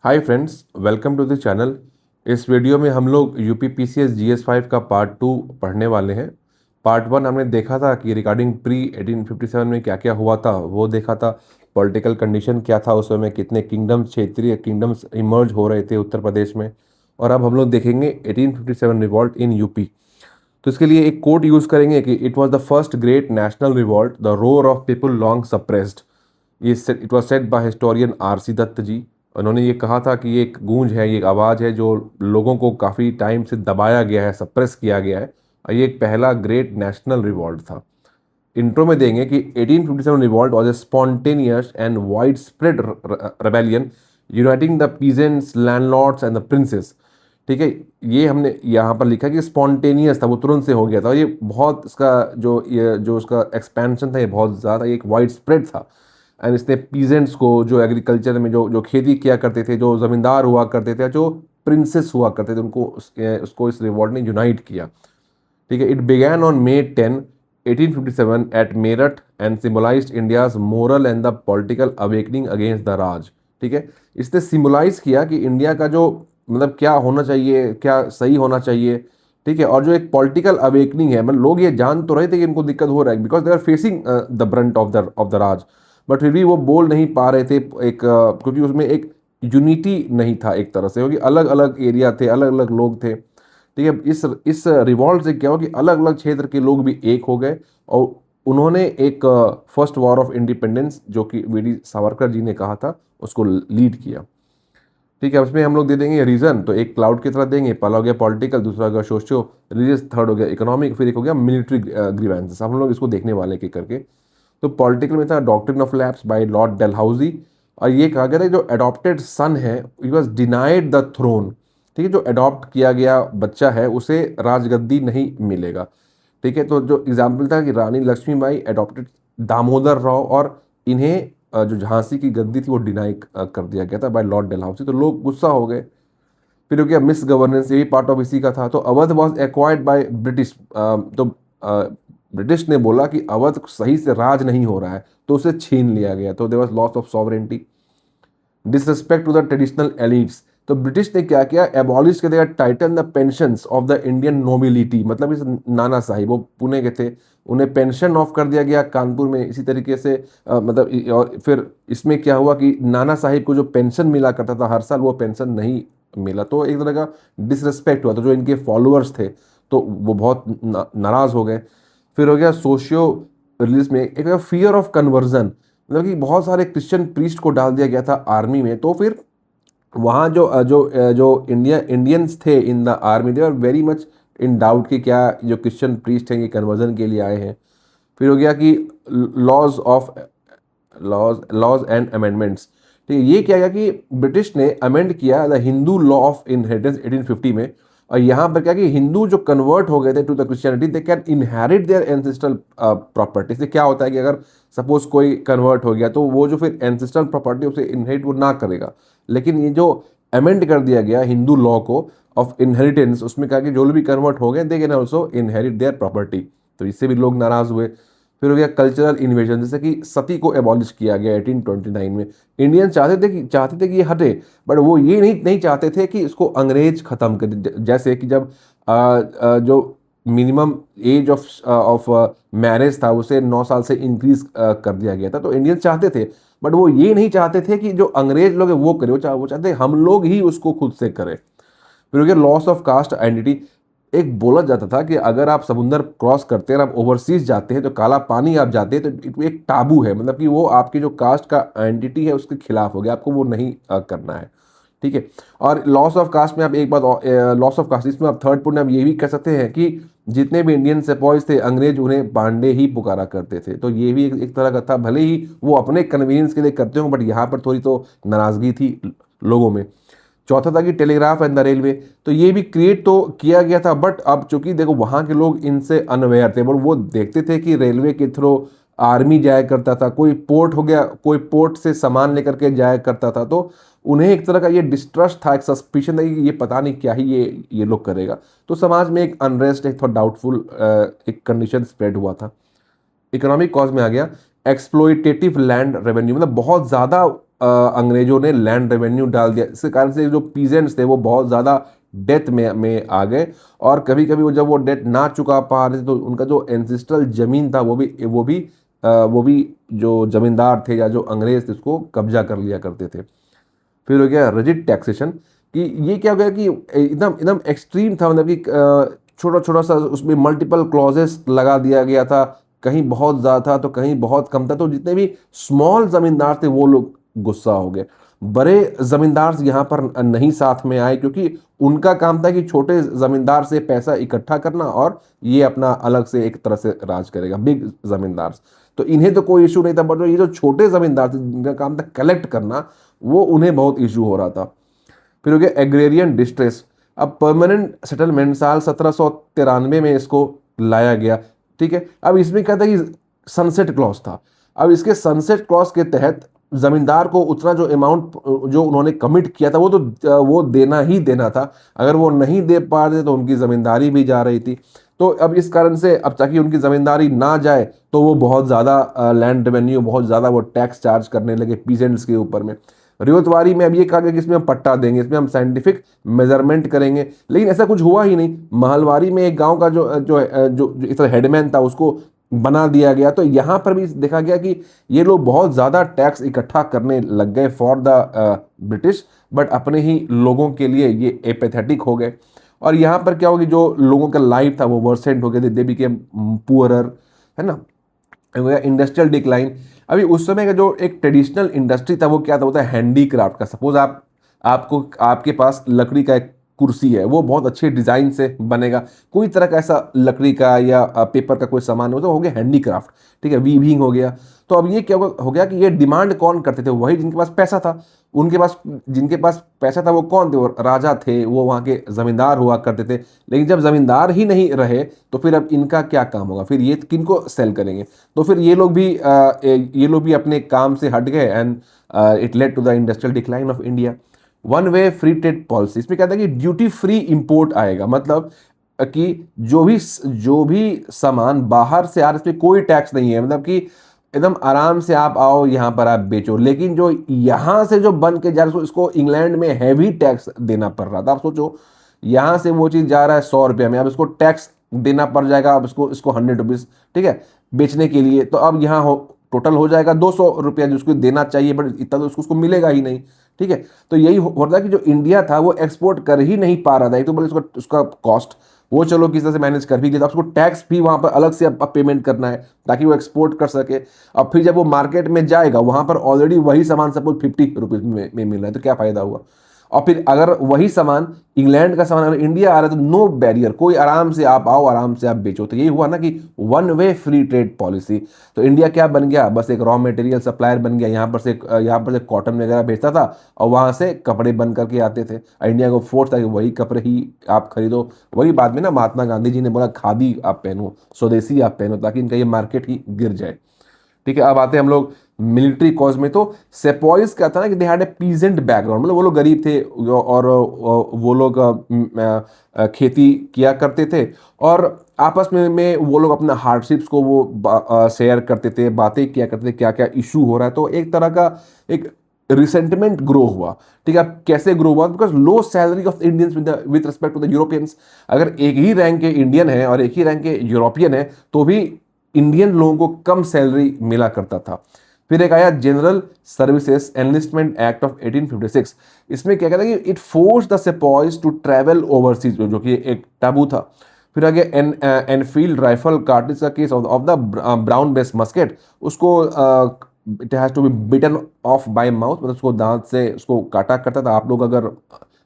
Hi friends, welcome to the channel. इस video में हम लोग यूपी पीसीएस GS5 का पार्ट 2 पढ़ने वाले हैं। पार्ट 1 हमने देखा था कि रिगार्डिंग प्री 1857 में क्या क्या हुआ था, वो देखा था। पॉलिटिकल कंडीशन क्या था उस समय, कितने किंगडम्स, क्षेत्रीय किंगडम्स इमर्ज हो रहे थे उत्तर प्रदेश में। और अब हम लोग देखेंगे 1857 रिवॉल्ट इन यूपी। तो इसके लिए एक कोट यूज़ करेंगे कि it was the first great national revolt, the roar of people long suppressed. ये it was said by historian RC Dutt ji. उन्होंने ये कहा था कि ये एक गूंज है, ये एक आवाज़ है जो लोगों को काफ़ी टाइम से दबाया गया है, सप्रेस किया गया है। और ये एक पहला ग्रेट नेशनल रिवॉल्ट था। इंट्रो में देंगे कि 1857 revolt was a spontaneous and wide spread rebellion uniting the peasants, landlords and the princess. ठीक है, ये हमने यहाँ पर लिखा कि स्पॉन्टेनियस था, वो तुरंत से हो गया था। और ये बहुत इसका जो उसका एक्सपेंशन था, ये बहुत ज़्यादा एक वाइड स्प्रेड था। एंड इसने पीजेंट्स को, जो एग्रीकल्चर में जो जो खेती किया करते थे, जो ज़मींदार हुआ करते थे, जो प्रिंसेस हुआ करते थे, उनको उसको इस रिवॉल्ट ने यूनाइट किया। ठीक है, it began on May 10, 1857 at Meerut and symbolized India's moral and the political awakening against the Raj. ठीक है, इसने सिम्बलाइज किया कि इंडिया का जो मतलब क्या होना चाहिए, क्या सही होना चाहिए। ठीक है, और जो एक पॉलिटिकल अवेकनिंग है, मतलब लोग ये जान तो रहे थे कि इनको दिक्कत हो रहा है, because they are facing the brunt of the Raj. But फिर भी वो बोल नहीं पा रहे थे, क्योंकि उसमें एक यूनिटी नहीं था एक तरह से, क्योंकि अलग अलग एरिया थे, अलग अलग लोग थे। ठीक है, इस रिवॉल्ट से क्या हुआ कि अलग अलग क्षेत्र के लोग भी एक हो गए। और उन्होंने एक फर्स्ट वॉर ऑफ इंडिपेंडेंस, जो कि वीडी सावरकर जी ने कहा था, उसको लीड किया। ठीक है, उसमें हम लोग दे देंगे रीजन, तो एक क्लाउड की तरह देंगे। पहला हो गया पॉलिटिकल, दूसरा हो गया सोशियो रिलीजियस, थर्ड हो गया इकोनॉमिक, फिर एक हो गया मिलिट्री ग्रीवेंसेस। हम लोग इसको देखने वाले हैं करके। तो पॉलिटिकल में था doctrine of lapse by lord Dalhousie. और ये कहा गया था जो अडॉप्टेड सन है, he was denied the throne. ठीक है, जो अडॉप्ट किया गया बच्चा है उसे राजगद्दी नहीं मिलेगा। ठीक है, तो जो एग्जाम्पल था कि रानी लक्ष्मीबाई अडॉप्टेड दामोदर राव, और इन्हें जो झांसी की गद्दी थी वो डिनाई कर दिया गया था बाय लॉर्ड डेलहाउसी। तो लोग गुस्सा हो गए। फिर हो गया मिस गवर्नेंस, ये भी पार्ट ऑफ इसी का था। तो Awadh was acquired by British. तो ब्रिटिश ने बोला कि अवध सही से राज नहीं हो रहा है, तो उसे छीन लिया गया। तो there was loss of sovereignty, disrespect to the traditional elites. तो ब्रिटिश ने क्या किया, एबॉलिश कर दिया titan the pensions of the Indian nobility. मतलब इस नाना साहिब, वो पुणे के थे, उन्हें पेंशन ऑफ कर दिया गया कानपुर में। इसी तरीके से और फिर इसमें क्या हुआ कि नाना साहिब को जो पेंशन मिला करता था हर साल, वो पेंशन नहीं मिला। तो एक तरह का डिसरिस्पेक्ट हुआ। तो जो इनके फॉलोअर्स थे, तो वो बहुत नाराज हो गए। फिर हो गया सोशियो रिलीज में एक फियर ऑफ कन्वर्जन, मतलब कि बहुत सारे क्रिश्चियन प्रीस्ट को डाल दिया गया था आर्मी में। तो फिर वहाँ जो इंडियंस थे in the army, they are very much in doubt कि क्या जो क्रिश्चियन प्रीस्ट हैं ये कन्वर्जन के लिए आए हैं। फिर हो गया कि laws of laws and amendments. ठीक है, ये क्या गया कि ब्रिटिश ने अमेंड किया the Hindu law of inheritance 1850 में। और यहाँ पर क्या कि हिंदू जो कन्वर्ट हो गए थे to the Christianity, they can inherit their ancestral property. से क्या होता है कि अगर सपोज कोई कन्वर्ट हो गया, तो वो जो फिर एंसेस्ट्रल प्रॉपर्टी उसे इनहेरिट वो ना करेगा। लेकिन ये जो अमेंड कर दिया गया हिंदू लॉ को ऑफ इनहेरिटेंस, उसमें कहा कि जो लोग भी कन्वर्ट हो गए, they can also inherit their property. तो इससे भी लोग नाराज हुए। फिर हो गया कल्चरल इन्वेजन, जैसे कि सती को एबॉलिश किया गया 1829 में। इंडियंस चाहते थे कि ये हटे, बट वो ये नहीं चाहते थे कि इसको अंग्रेज खत्म कर। जैसे कि जब जो मिनिमम एज ऑफ मैरिज था उसे 9 साल से इंक्रीज कर दिया गया था। तो इंडियंस चाहते थे, बट वो ये नहीं चाहते थे कि जो अंग्रेज लोग हैं वो करे, वो चाहते हम लोग ही उसको खुद से करें। फिर हो गया लॉस ऑफ कास्ट आइडेंटिटी। एक बोला जाता था कि अगर आप समुंदर क्रॉस करते हैं और आप ओवरसीज जाते हैं, तो काला पानी आप जाते हैं, तो एक टाबू है, मतलब कि वो आपकी जो कास्ट का आइडेंटिटी है उसके खिलाफ हो गया, आपको वो नहीं करना है। ठीक है, और लॉस ऑफ कास्ट में आप एक बात, लॉस ऑफ कास्ट इसमें आप थर्ड पॉइंट आप ये भी कह सकते हैं कि जितने भी इंडियन सिपॉइज थे, अंग्रेज उन्हें पांडे ही पुकारा करते थे। तो ये भी एक तरह का था, भले ही वो अपने कन्वीनियंस के लिए करते हो, बट यहाँ पर थोड़ी तो नाराजगी थी लोगों में। चौथा था कि टेलीग्राफ एंड द रेलवे। तो ये भी क्रिएट तो किया गया था, बट अब चूंकि देखो वहाँ के लोग इनसे अनअवेयर थे, बट वो देखते थे कि रेलवे के थ्रू आर्मी जाया करता था, कोई पोर्ट हो गया, कोई पोर्ट से सामान लेकर के जाया करता था। तो उन्हें एक तरह का ये डिस्ट्रस्ट था, एक सस्पिशन था कि ये पता नहीं क्या ही ये लोग करेगा। तो समाज में एक अनरेस्ट, एक थोड़ा डाउटफुल एक कंडीशन स्प्रेड हुआ था। इकोनॉमिक कॉज में आ गया एक्सप्लोइटेटिव लैंड रेवेन्यू, मतलब बहुत ज़्यादा अंग्रेजों ने लैंड रेवेन्यू डाल दिया। इसके कारण से जो पीजेंट्स थे वो बहुत ज़्यादा डेथ में आ गए, और कभी कभी वो जब वो डेथ ना चुका पा रहे थे तो उनका जो एंसिस्ट्रल जमीन था वो भी जो जमींदार थे या जो अंग्रेज थे उसको कब्जा कर लिया करते थे। फिर हो गया रिजिड टैक्सेशन, कि ये क्या हो गया कि एकदम एकदम एक्सट्रीम था, मतलब कि छोटा छोटा सा उसमें मल्टीपल क्लॉजेस लगा दिया गया था, कहीं बहुत ज़्यादा था तो कहीं बहुत कम था, तो जितने भी स्मॉल ज़मींदार थे वो लोग गुस्सा हो गए। बड़े ज़मींदार यहाँ पर नहीं साथ में आए, क्योंकि उनका काम था कि छोटे ज़मींदार से पैसा इकट्ठा करना और ये अपना अलग से एक तरह से राज करेगा, बिग ज़मींदार। तो इन्हें तो कोई इशू नहीं था, बट ये जो छोटे ज़मींदार थे जिनका काम था कलेक्ट करना, वो उन्हें बहुत इशू हो रहा था। फिर हो गया एग्रेरियन डिस्ट्रेस। अब परमानेंट सेटलमेंट साल 1793 में इसको लाया गया। ठीक है, अब इसमें क्या था कि सनसेट क्लॉज था। अब इसके सनसेट क्लॉज के तहत जमींदार को उतना जो अमाउंट जो उन्होंने कमिट किया था वो देना ही देना था। अगर वो नहीं दे पा रहे तो उनकी जमींदारी भी जा रही थी। तो अब इस कारण से अब ताकि उनकी जमींदारी ना जाए तो वो बहुत ज़्यादा लैंड रेवेन्यू, बहुत ज़्यादा वो टैक्स चार्ज करने लगे पीजेंट्स के ऊपर में। रियोतवारी में अब ये कहा गया कि इसमें हम पट्टा देंगे, इसमें हम साइंटिफिक मेजरमेंट करेंगे, लेकिन ऐसा कुछ हुआ ही नहीं। महलवारी में एक गांव का जो जो जो, जो इस हेडमैन था उसको बना दिया गया। तो यहाँ पर भी देखा गया कि ये लोग बहुत ज़्यादा टैक्स इकट्ठा करने लग गए फॉर द ब्रिटिश, बट अपने ही लोगों के लिए ये एपेथेटिक हो गए। और यहाँ पर क्या होगी, जो लोगों का लाइफ था वो वर्सेंट हो गए, दे बिकेम पुअरर, है ना। Industrial decline. अभी उस समय का जो एक ट्रेडिशनल इंडस्ट्री था वो क्या था, वो था हैंडीक्राफ्ट का। सपोज आपको आपके पास लकड़ी का एक कुर्सी है, वो बहुत अच्छे डिजाइन से बनेगा, कोई तरह का ऐसा लकड़ी का या पेपर का कोई सामान हो तो हो गया हैंडीक्राफ्ट। ठीक है, वीविंग हो गया। तो अब ये क्या हो गया कि ये डिमांड कौन करते थे, वही जिनके पास पैसा था। उनके पास जिनके पास पैसा था वो कौन थे, वो राजा थे, वो वहाँ के जमींदार हुआ करते थे। लेकिन जब जमींदार ही नहीं रहे तो फिर अब इनका क्या काम होगा, फिर ये किनको सेल करेंगे। तो फिर ये लोग भी अपने काम से हट गए, and it led to the industrial decline of India. One way free trade policy, इसमें कहता है कि ड्यूटी फ्री इंपोर्ट आएगा, मतलब कि जो भी सामान बाहर से आ रहा है इसमें कोई टैक्स नहीं है, मतलब कि एकदम आराम से आप आओ यहाँ पर आप बेचो। लेकिन जो यहाँ से जो बन के जा रहा है इसको इंग्लैंड में हैवी टैक्स देना पड़ रहा था। आप सोचो, यहाँ से वो चीज़ जा रहा है 100 रुपये में, अब इसको टैक्स देना पड़ जाएगा, अब इसको इसको 100 रुपीज़, ठीक है, बेचने के लिए। तो अब यहाँ टोटल हो जाएगा 200 रुपया जो उसको देना चाहिए, बट इतना तो उसको मिलेगा ही नहीं। ठीक है, तो यही हो रहा है कि जो इंडिया था वो एक्सपोर्ट कर ही नहीं पा रहा था। एक तो बोले उसका उसका कॉस्ट वो चलो किसी तरह से मैनेज कर भी लिया, उसको टैक्स भी वहाँ पर अलग से अब पेमेंट करना है ताकि वो एक्सपोर्ट कर सके। अब फिर जब वो मार्केट में जाएगा वहाँ पर ऑलरेडी वही सामान सपोज 50 रुपीज़ में मिल रहा है, तो क्या फ़ायदा हुआ। और फिर अगर वही सामान इंग्लैंड का सामान अगर इंडिया आ रहा है तो नो बैरियर, कोई आराम से आप आओ, आराम से आप बेचो। तो यही हुआ ना कि one way free trade policy. तो इंडिया क्या बन गया, बस एक रॉ मटेरियल सप्लायर बन गया। यहाँ पर से कॉटन वगैरह बेचता था और वहाँ से कपड़े बन करके आते थे। इंडिया को फोर्स था कि वही कपड़े ही आप खरीदो। वही बाद में ना महात्मा गांधी जी ने बोला खादी आप पहनो, स्वदेशी आप पहनो, ताकि इनका ये मार्केट ही गिर जाए। ठीक है, अब आते हैं हम लोग मिलिट्री कॉज में। तो सेपॉइस क्या था ना कि they had a peasant background, मतलब वो लोग गरीब थे और वो लोग खेती किया करते थे, और आपस में वो लोग अपना हार्डशिप्स को वो शेयर करते थे, बातें किया करते थे, क्या क्या इशू हो रहा है। तो एक तरह का एक रिसेंटमेंट ग्रो हुआ। ठीक है, अब कैसे ग्रो हुआ, because low salary of Indians with respect to the Europeans. अगर एक ही रैंक के इंडियन है और एक ही रैंक के यूरोपियन है तो भी इंडियन लोगों को कम सैलरी मिला करता था। फिर एक आया general services enlistment act of 1856। इसमें क्या कहता है कि it force the sepoys to travel overseas, जो कि एक टाबू था। फिर आगे एनफील्ड राइफल कार्टिज का case of the brown bess musket, उसको it has to be bitten off by mouth, मतलब उसको दांत से उसको काटा करता था। आप लोग अगर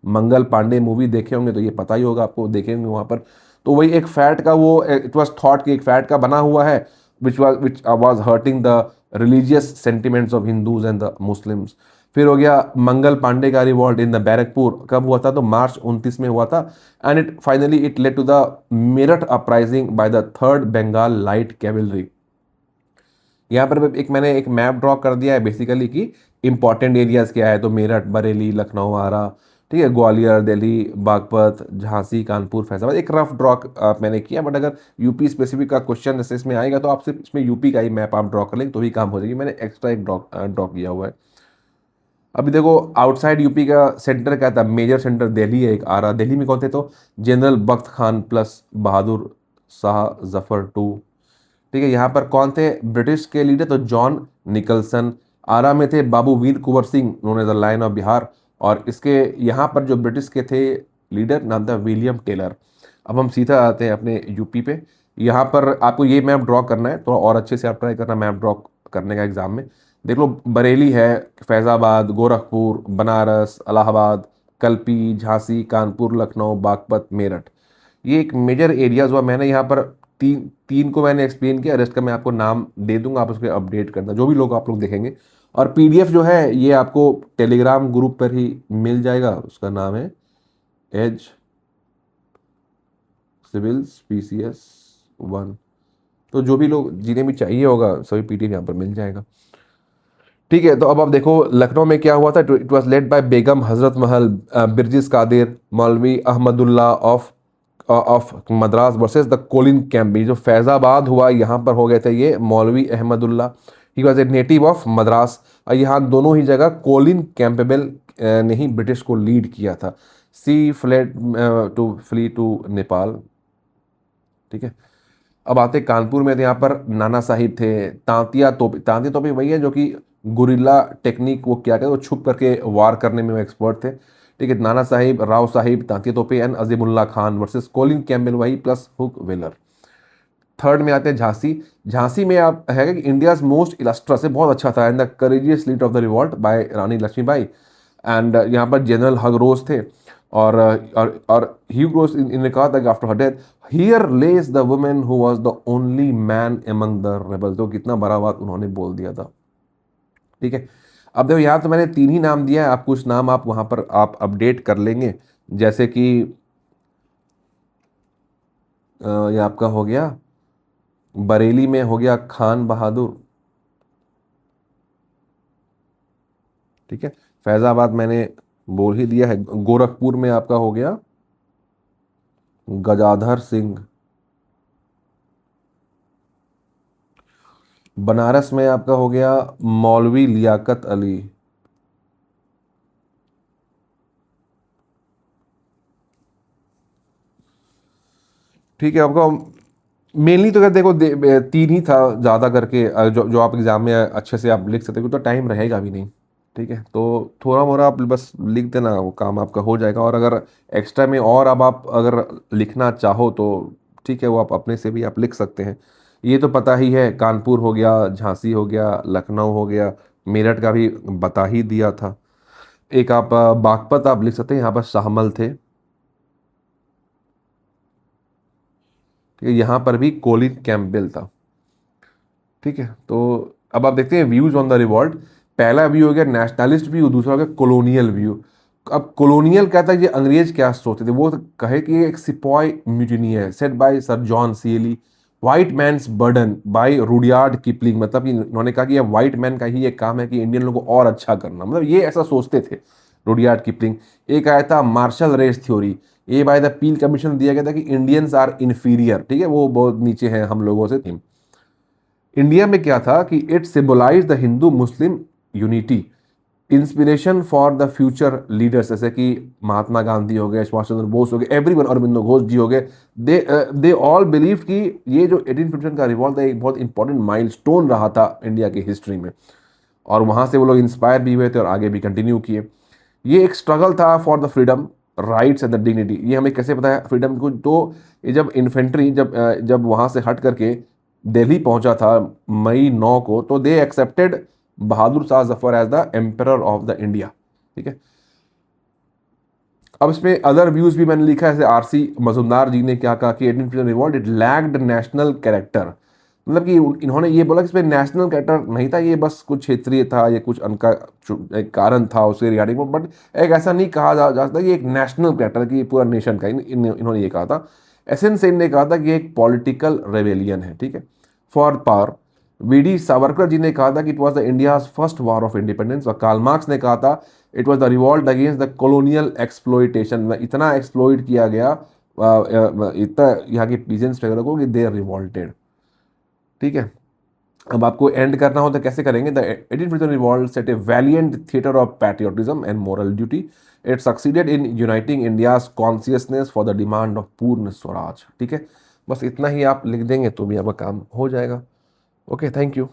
मंगल पांडे मूवी देखे होंगे तो ये पता ही होगा आपको, देखेंगे वहाँ पर। तो वही एक फैट का वो इट वाज थॉट कि एक फैट का बना हुआ है which was hurting the religious sentiments of Hindus and the Muslims। फिर हो गया मंगल पांडे का रिवॉल्ट इन द बैरकपुर, कब हुआ था, तो मार्च 29 में हुआ था। And it finally it led to the Meerut uprising by the 3rd Bengal light cavalry. यहाँ पर मैंने एक मैप ड्रॉ कर दिया है बेसिकली कि इंपॉर्टेंट एरियाज क्या है, तो मेरठ, बरेली, लखनऊ, आरा, ठीक है, ग्वालियर, दिल्ली, बागपत, झांसी, कानपुर, फैजाबाद, एक रफ ड्रॉ मैंने किया। बट अगर यूपी स्पेसिफिक का क्वेश्चन जैसे इसमें आएगा तो आप सिर्फ इसमें यूपी का ही मैप आप ड्रॉ कर लेंगे तो ही काम हो जाएगी। मैंने एक्स्ट्रा एक ड्रॉ किया हुआ है। अभी देखो आउटसाइड यूपी का सेंटर क्या था, मेजर सेंटर दिल्ली है, एक आ रहा। दिल्ली में कौन थे तो general Bakht Khan plus Bahadur Shah Zafar too. ठीक है, यहाँ पर कौन थे ब्रिटिश के लीडर तो जॉन निकलसन। आरा में थे Babu Veer Kunwar Singh known as the lion of Bihar. और इसके यहाँ पर जो ब्रिटिश के थे लीडर नाम था विलियम टेलर। अब हम सीधा आते हैं अपने यूपी पे। यहाँ पर आपको ये मैप ड्रॉ करना है, थोड़ा और अच्छे से आप ट्राई करना मैप ड्रॉ करने का एग्जाम में। देख लो बरेली है, फैज़ाबाद, गोरखपुर, बनारस, इलाहाबाद, कल्पी, झांसी, कानपुर, लखनऊ, बागपत, मेरठ। ये एक मेजर एरियाज हुआ। मैंने यहाँ पर तीन तीन को मैंने एक्सप्लेन किया, रेस्ट का मैं आपको नाम दे दूंगा, आप उसको अपडेट करना जो भी लोग आप लोग देखेंगे। और पीडीएफ जो है ये आपको टेलीग्राम ग्रुप पर ही मिल जाएगा, उसका नाम है एज सिविल्स पीसीएस 1। तो जो भी लोग जिन्हें भी चाहिए होगा सभी पीडीएफ यहाँ पर मिल जाएगा। ठीक है, तो अब आप देखो लखनऊ में क्या हुआ था। It was led by Begum Hazrat Mahal, Birjis Qadir, Maulvi Ahmadullah of Madras versus the Colin Campbell. जो फैज़ाबाद हुआ यहाँ पर हो गए थे ये मौलवी Ahmadullah, he was a native of Madras. और यहाँ दोनों ही जगह कोलिन कैंपेबल ने ही ब्रिटिश को लीड किया था। She fled to flee to Nepal. ठीक है, अब आते कानपुर में, तो यहाँ पर नाना साहिब थे, तांतिया तोपे। तांतिया तोपे वही है जो कि गुरिल्ला टेक्निक वो क्या कहते वो छुप करके वार करने में वो एक्सपर्ट थे। ठीक है, Nana Sahib, Rao Sahib, Tantia Tope and Azimullah Khan versus Colin Campbell वही प्लस हुक वेलर। थर्ड में आते हैं झांसी। झांसी में आप है कि इंडियाज मोस्ट इलस्ट्रस है, बहुत अच्छा था, and the courageous lead of the revolt by Rani Lakshmibai. And यहाँ पर जनरल हगरोस थे। और ह्यूगोस इन्होंने कहा था कि after her death here less the women who was the only man among the rebels. तो कितना बड़ा बात उन्होंने बोल दिया था। ठीक है, अब देखो यहाँ तो मैंने तीन ही नाम दिया है, आप कुछ नाम आप वहाँ पर आप अपडेट कर लेंगे। जैसे कि ये आपका हो गया बरेली में हो गया खान बहादुर। ठीक है, फैज़ाबाद मैंने बोल ही दिया है। गोरखपुर में आपका हो गया गजाधर सिंह। बनारस में आपका हो गया मौलवी लियाकत अली। ठीक है, आपका मेनली तो देखो तीन ही था ज़्यादा करके, जो जो आप एग्जाम में अच्छे से आप लिख सकते हो, तो टाइम रहेगा भी नहीं। ठीक है, तो थोड़ा मोड़ा आप बस लिख देना, वो काम आपका हो जाएगा। और अगर एक्स्ट्रा में और अब आप अगर लिखना चाहो तो ठीक है, वो आप अपने से भी आप लिख सकते हैं। ये तो पता ही है, कानपुर हो गया, झांसी हो गया, लखनऊ हो गया, मेरठ का भी बता ही दिया था। एक आप बागपत आप लिख सकते हैं, यहाँ पर शाहमल थे। ठीक है, यहाँ पर भी कोलिन कैम्पबेल था। ठीक है, तो अब आप देखते हैं व्यूज ऑन द रिवॉल्ट। पहला व्यू हो गया नेशनलिस्ट व्यू, दूसरा हो गया कॉलोनियल व्यू। अब कॉलोनियल कहता है ये अंग्रेज क्या सोचते थे, वो कहे कि ये एक सिपॉय म्यूटिनी है, set by sir John Seeley. White man's burden by Rudyard Kipling. मतलब कि इन्होंने कहा कि ये व्हाइट मैन का ही एक काम है कि इंडियन लोगों को और अच्छा करना, मतलब ये ऐसा सोचते थे रुडयार्ड किपलिंग। एक आया था मार्शल रेस थ्योरी, ये बाय द पील कमीशन दिया गया था कि इंडियंस आर इन्फीरियर। ठीक है, वो बहुत नीचे हैं हम लोगों से। इंडिया में क्या था कि it symbolize the Hindu Muslim unity, inspiration for the future leaders, जैसे कि महात्मा गांधी हो गए, सुभाष चंद्र बोस हो गए, एवरीवन, अरविंदो घोष जी हो गए। दे ऑल बिलीव कि ये जो 1857 का रिवॉल्ट है एक बहुत इंपॉर्टेंट माइलस्टोन रहा था इंडिया की हिस्ट्री में। और वहाँ से वो लोग इंस्पायर भी हुए थे और आगे भी कंटिन्यू किए। ये एक स्ट्रगल था for the freedom, rights and the dignity. ये हमें कैसे पता है फ्रीडम को, तो ये जब इन्फेंट्री जब वहाँ से हट करके दिल्ली पहुंचा था मई 9 को, तो they accepted Bahadur Shah Zafar as the emperor of the India. ठीक है, अब इसमें अदर व्यूज भी मैंने लिखा है, जैसे आरसी मजुमदार जी ने क्या कहा कि 1857 revolt it lacked national character. मतलब कि इन्होंने ये बोला कि इसमें नेशनल कैरेक्टर नहीं था, ये बस कुछ क्षेत्रीय था, ये कुछ उनका एक कारण था उसके रिगार्डिंग। बट एक ऐसा नहीं कहा जा सकता कि एक नेशनल कैरेक्टर कि पूरा नेशन का। इन्होंने ये कहा था। एसएन सेन ने कहा था कि एक पॉलिटिकल रेवेलियन है। ठीक है, for power. VD Savarkar ji ने कहा था कि it was the India's first war of independence. और कार्ल मार्क्स ने कहा था it was the revolt against the colonial exploitation. इतना एक्सप्लोइट किया गया इतना यहाँ के पीजेंट्स वगैरह को कि दे आर रिवॉल्टेड। ठीक है, अब आपको एंड करना हो तो कैसे करेंगे? The 1857 revolt set A valiant theatre of patriotism and moral duty. It succeeded in uniting India's consciousness for the demand of पूर्ण स्वराज. ठीक है, बस इतना ही आप लिख देंगे तो भी आपका काम हो जाएगा. Okay, thank you.